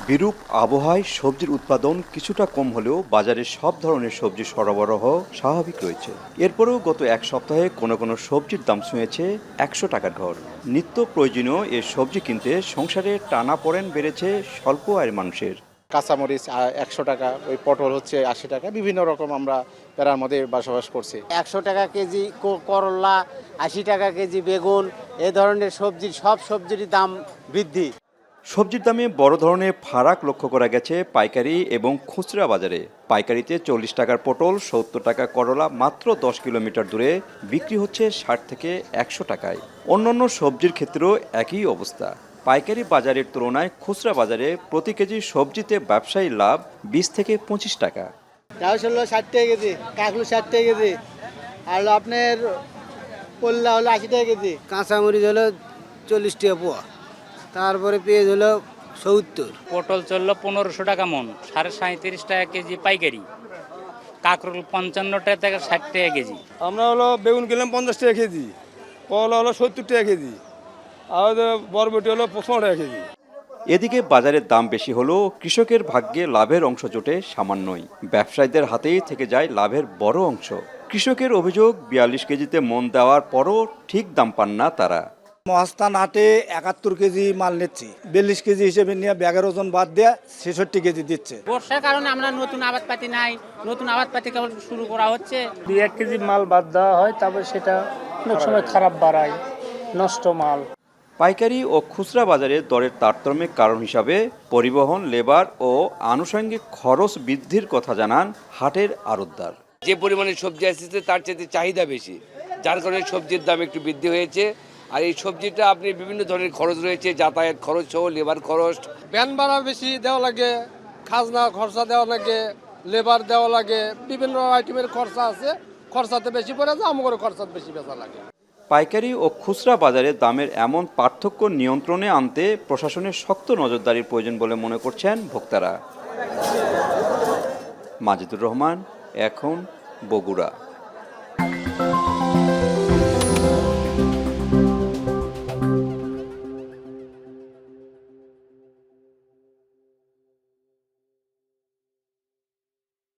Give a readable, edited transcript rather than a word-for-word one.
বিরূপ আবহাওয়ায় সবজির উৎপাদন কিছুটা কম হলেও বাজারে সব ধরনের সবজি সরবরাহ স্বাভাবিক রয়েছে। এরপরেও গত এক সপ্তাহে কোনো কোনো সবজির দাম ছুঁয়েছে 100 টাকার ঘর। নিত্য প্রয়োজনীয় এ সবজি কিনতে সংসারে টানাপোড়েন বেড়েছে স্বল্প আয়ের মানুষের। কাঁচামরিচ 100 টাকা, ওই পটল হচ্ছে 80 টাকা, বিভিন্ন রকম আমরা প্যারার মধ্যে বসবাস করছি। 100 টাকা কেজি করলা, 80 টাকা কেজি বেগুন, এ ধরনের সব সবজির দাম বৃদ্ধি। সবজির দামে বড় ধরনের ফারাক লক্ষ্য করা গেছে পাইকারি এবং খুচরা বাজারে। পাইকারিতে 40 টাকার পটল, 70 টাকা করলা মাত্র 10 কিলোমিটার দূরে বিক্রি হচ্ছে 60 থেকে 100 টাকায়। অন্যান্য সবজির ক্ষেত্রেও একই অবস্থা। পাইকারি বাজারের তুলনায় খুচরা বাজারে প্রতি কেজি সবজিতে ব্যবসায়ী লাভ 20 থেকে 25 টাকা। ঢেঁড়স হলো 60 টাকা কেজি, কাকলু 60 টাকা কেজি, আর আপনার কল্লা হলো 80 টাকা কেজি। কাঁচামরিচ হলো 40 টাকা পোয়া, তারপরে পেঁয়াজ হলো 70। পটল চললো 1500 টাকা মন, 37.5 টাকা কেজি পাইকারি। কাঁকরোল 55 টাকা থেকে 60 টাকা কেজি। আমরা হলো বেগুন কিনলাম 50 টাকা কেজি, করলা হলো 70 টাকা কেজি, আর বরবটি হলো 55 টাকা কেজি। এদিকে বাজারের দাম বেশি হলেও কৃষকের ভাগ্যে লাভের অংশ জোটে সামান্যই। ব্যবসায়ীদের হাতেই থেকে যায় লাভের বড় অংশ। কৃষকের অভিযোগ 42 কেজিতে মন দেওয়ার পরও ঠিক দাম পান না তারা। মহাস্থান হাটে 71 কেজি মাল নিচ্ছি, 42 কেজি হিসেবে নিয়ে ব্যাগের ওজন বাদ দিয়ে 66 কেজি দিচ্ছে। বর্ষার কারণে আমরা নতুন আবাদপাতি নাই, নতুন আবাদপাতি কেবল শুরু করা হচ্ছে। 2-1 কেজি মাল বাদ দেওয়া হয়, তারপরে সেটা অনেক সময় খারাপ বাড়ায়, নষ্ট মাল। পাইকারি ও খুচরা বাজারে দরের তারতম্যের কারণ হিসাবে পরিবহন, লেবার ও আনুষঙ্গিক খরচ বৃদ্ধির কথা জানান হাটের আড়তদার। যে পরিমাণে সবজি আসছে তার চেয়ে চাহিদা বেশি, যার কারণে সবজির দাম একটু বৃদ্ধি হয়েছে। আর এই সবজিটা আপনি বিভিন্ন ধরনের খরচ রয়েছে, যাতায়াত খরচ সহ লেবার খরচ, ভ্যান ভাড়া বেশি দেওয়া লাগে, খাজনা খরচা দেওয়া লাগে, লেবার দেওয়া লাগে, বিভিন্ন আইটেমের খরচা আছে। খরচাতে বেশি পড়ে যায়, আমাদের খরচা বেশি বেচা লাগে। পাইকারি ও খুচরা বাজারে দামের এমন পার্থক্য নিয়ন্ত্রণে আনতে প্রশাসনের শক্ত নজরদারির প্রয়োজন বলে মনে করছেন ভোক্তারা। মাজিদুর রহমান, এখন, বগুড়া।